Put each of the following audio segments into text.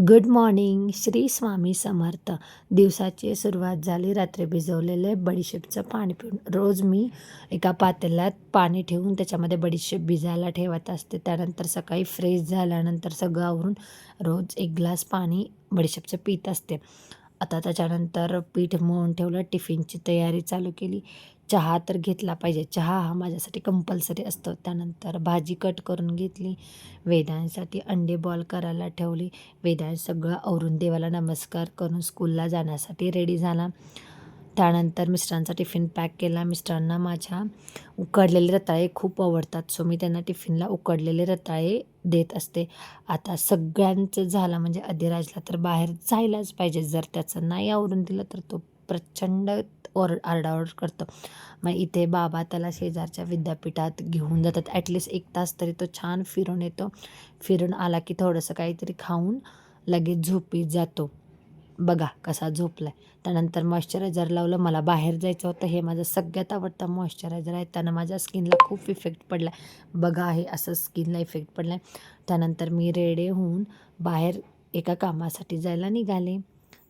Good morning. Shri Swami Samarth. दिवसाची सुरुवात झाली रात्री भिजवलेले बडीशेपचं पाणी पिऊन. रोज मी एका पातेल्यात पाणी ठेवून त्याच्यामध्ये बडीशेप भिजायला ठेवत असते. त्यानंतर सकाळी फ्रेश झाल्यानंतर सगळं आवरून रोज एक ग्लास पाणी बडीशेपचं पीत असते. आता त्याच्यानंतर पीठ मळून ठेवलं, टिफिनची तयारी चालू केली. चहा तर घेतला पाहिजे, चहा हा माझ्यासाठी कंपल्सरी असतो. त्यानंतर भाजी कट करून घेतली. वेदांसाठी अंडे बॉल करायला ठेवली. वेदांश सगळं आवरून देवाला नमस्कार करून स्कूलला जाण्यासाठी रेडी झाला. त्यानंतर मिस्टरांचा टिफिन पॅक केला. मिस्टरांना माझ्या उकडलेले रताळे खूप आवडतात, सो मी त्यांना टिफिनला उकडलेले रताळे देत असते. आता सगळ्यांचं झालं म्हणजे अधिराजला तर बाहेर जायलाच पाहिजे. जर त्याचं नाही आवरून दिलं तर तो प्रचंड आरडाओरड करतो. मग इथे बाबा त्याला शेजारच्या विद्यापीठात घेऊन जातात. ॲटलिस्ट 1 तास तरी तो छान फिरून येतो. फिरून आला की थोडंसं काहीतरी खाऊन लगेच झोपीत जातो. बघा कसा झोपलाय. त्यानंतर मॉइश्चरायझर लावलं. मला बाहेर जायचं होतं. हे माझं सगळ्यात आवडतं मॉइश्चरायझर आहे. त्यानं माझ्या स्किनला खूप इफेक्ट पडला आहे. बघा हे असं स्किनला इफेक्ट पडला आहे. त्यानंतर मी रेडी होऊन बाहेर एका कामासाठी जायला निघाले.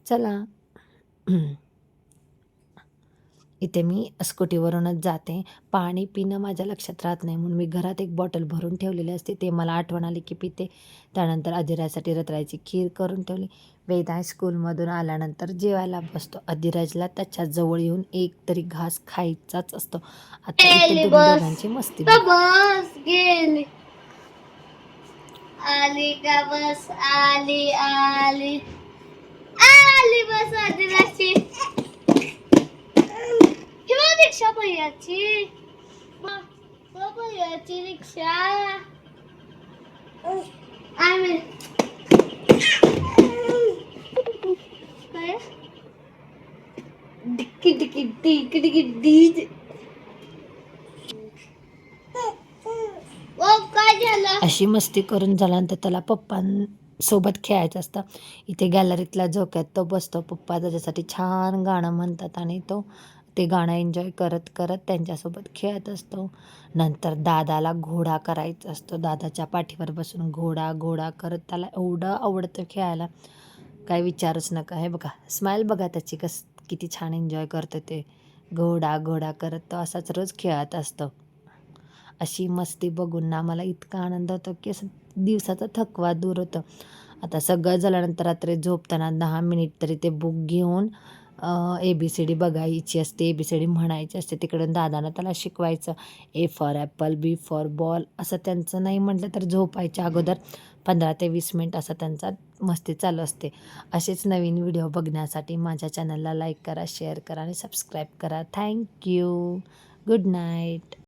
चला इथे मी स्कूटीवरूनच जाते. पाणी पिणं माझ्या लक्षात राहत नाही, म्हणून मी घरात एक बॉटल भरून ठेवलेली असते. ते मला आठवण आली की पिते. त्यानंतर अधिराजसाठी रताळ्याची खीर करून ठेवली. वेदांश स्कूलमधून आल्यानंतर जेवायला बसतो. अधिराजला त्याच्याजवळ येऊन एक तरी घास खायचाच असतो. आता इथे दोघांची मस्ती बघा. गेली आली का बस आली आली आली बस अधिराजची. किंवा रिक्षा भैयाची भैयाची रिक्षा आम्ही काय डिक्की डिक्की डिक्की डिक्की डी. काय झालं? अशी मस्ती करून झाल्यानंतर त्याला पप्पांसोबत खेळायचं असतं. इथे गॅलरीतल्या झोक्यात तो बसतो. पप्पा त्याच्यासाठी छान गाणं म्हणतात आणि तो ते गाणं एन्जॉय करत करत त्यांच्यासोबत खेळत असतो. नंतर दादाला घोडा करायचा असतो. दादाच्या पाठीवर बसून घोडा घोडा करत त्याला एवढं आवडतं खेळायला, काय विचारूच नका. हे बघा स्माईल बघा त्याची, किती छान एन्जॉय करतो ते. घोडा घोडा करत तो असाच रोज खेळत असतो. अशी मस्ती बघून ना मला इतका आनंद होतो की असं दिवसाचा थकवा दूर होतो. आता सगळं झाल्यानंतर रात्री झोपताना 10 मिनिट तरी ते बुक घेऊन ABCD बघायची असते, ABCD म्हणायची असते. तिकडून दादानं त्याला शिकवायचं. A for Apple, B for ball असं त्यांचं नाही म्हटलं तर झोपायच्या अगोदर 15 ते 20 मिनिट असं त्यांचा मस्ती चालू असते. असेच नवीन व्हिडिओ बघण्यासाठी माझ्या चॅनलला लाईक करा, शेअर करा आणि सबस्क्राईब करा. थँक्यू. Good night.